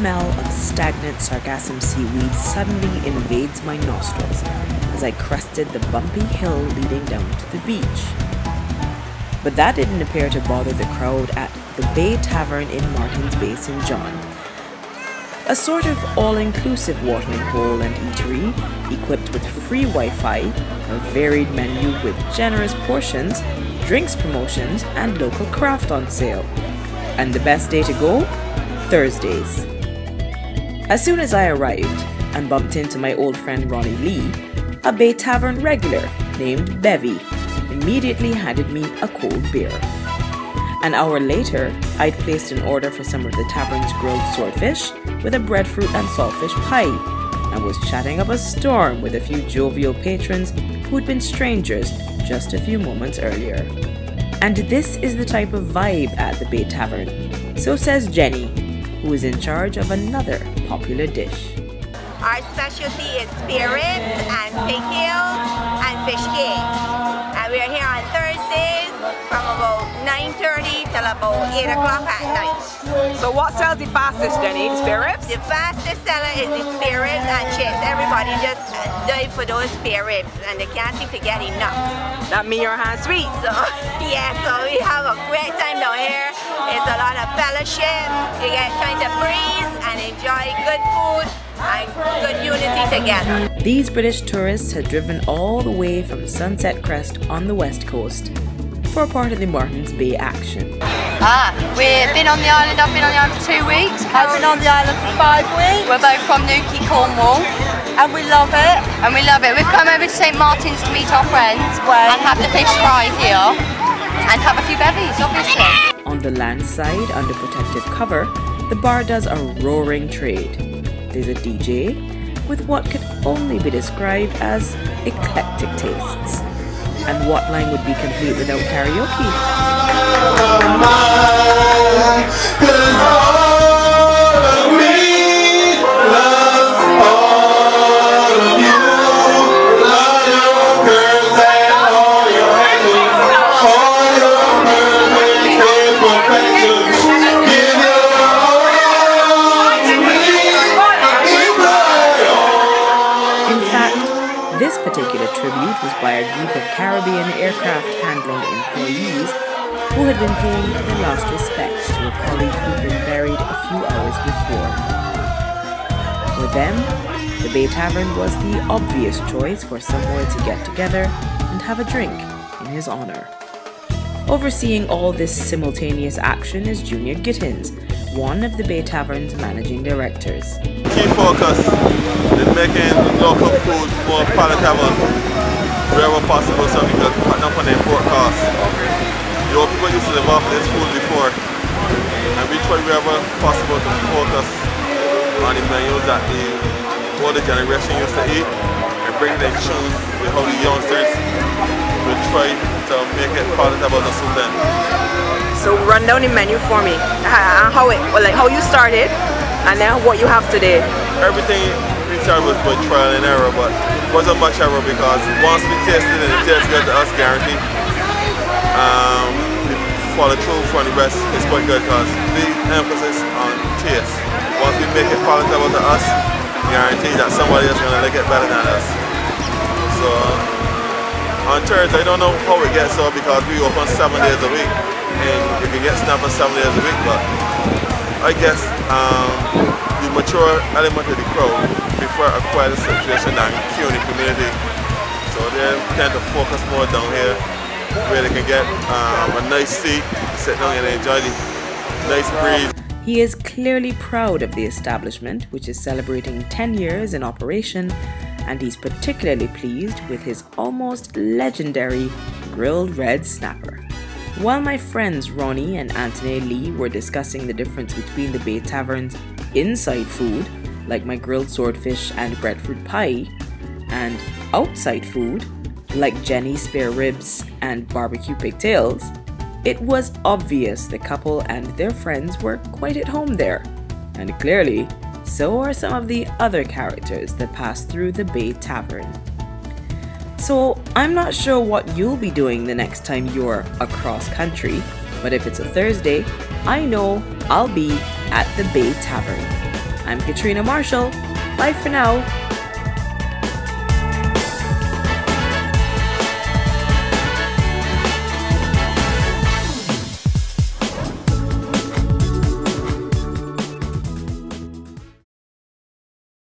smell of stagnant sargassum seaweed suddenly invades my nostrils as I crested the bumpy hill leading down to the beach. But that didn't appear to bother the crowd at the Bay Tavern in Martins Bay, St. John. A sort of all-inclusive watering hole and eatery equipped with free Wi-Fi, a varied menu with generous portions, drinks promotions, and local craft on sale. And the best day to go? Thursdays. As soon as I arrived and bumped into my old friend Ronnie Lee, a Bay Tavern regular named Bevy immediately handed me a cold beer. An hour later, I'd placed an order for some of the tavern's grilled swordfish with a breadfruit and saltfish pie, and was chatting up a storm with a few jovial patrons who'd been strangers just a few moments earlier. And this is the type of vibe at the Bay Tavern, so says Jenny, who is in charge of another popular dish. Our specialty is spare ribs and pig heels and fish cakes. And we are here on Thursdays from about 9:30 till about 8 o'clock at night. So what sells the fastest, Jenny? The spare ribs? The fastest seller is the spare ribs and chips. Everybody just dive for those spare ribs and they can't seem to get enough. That mean your hands sweet. So yeah, so we have a great time down here. It's a lot of fellowship. You get time to breathe and enjoy good food and good unity together. These British tourists had driven all the way from Sunset Crest on the west coast for a part of the Martins Bay action. We've been on the island, I've been on the island for 2 weeks. I've been on the island for 5 weeks. We're both from Newquay, Cornwall. And we love it. And we love it. We've come over to St. Martin's to meet our friends and have the fish fry here and have a few bevies, obviously. On the land side, under protective cover, the bar does a roaring trade. There's a DJ with what could only be described as eclectic tastes. And what line would be complete without karaoke? This particular tribute was by a group of Caribbean aircraft handling employees who had been paying their last respects to a colleague who'd been buried a few hours before. For them, the Bay Tavern was the obvious choice for somewhere to get together and have a drink in his honor. Overseeing all this simultaneous action is Junior Gittins, one of the Bay Tavern's managing directors. Key focus is making local food more palatable wherever possible so we can cut down on the import costs. Your people used to live off this food before, and we try wherever possible to focus on the menus that the older generation used to eat and bring it in tune with how the youngsters will try to make it palatable to suit them. So run down the menu for me. How you started and then what you have today. Everything we started with trial and error, but it wasn't much error because once we tasted it, it tastes good to us, guaranteed. We follow through for the rest, it's quite good because big emphasis on taste. Once we make it palatable to us, guaranteed that somebody else is going to like it better than us. So on Thursday, I don't know how it gets so because we open 7 days a week and you can get snapping 7 days a week, but I guess the mature element of the crowd prefer a quieter situation than queue in the community. So they tend to focus more down here where they can get a nice seat, sit down and enjoy the nice breeze. He is clearly proud of the establishment, which is celebrating 10 years in operation, and he's particularly pleased with his almost legendary grilled red snapper. While my friends Ronnie and Anthony Lee were discussing the difference between the Bay Tavern's inside food, like my grilled swordfish and breadfruit pie, and outside food, like Jenny's spare ribs and barbecue pigtails, it was obvious the couple and their friends were quite at home there. And clearly, so are some of the other characters that pass through the Bay Tavern. So I'm not sure what you'll be doing the next time you're across country, but if it's a Thursday, I know I'll be at the Bay Tavern. I'm Katrina Marshall. Bye for now.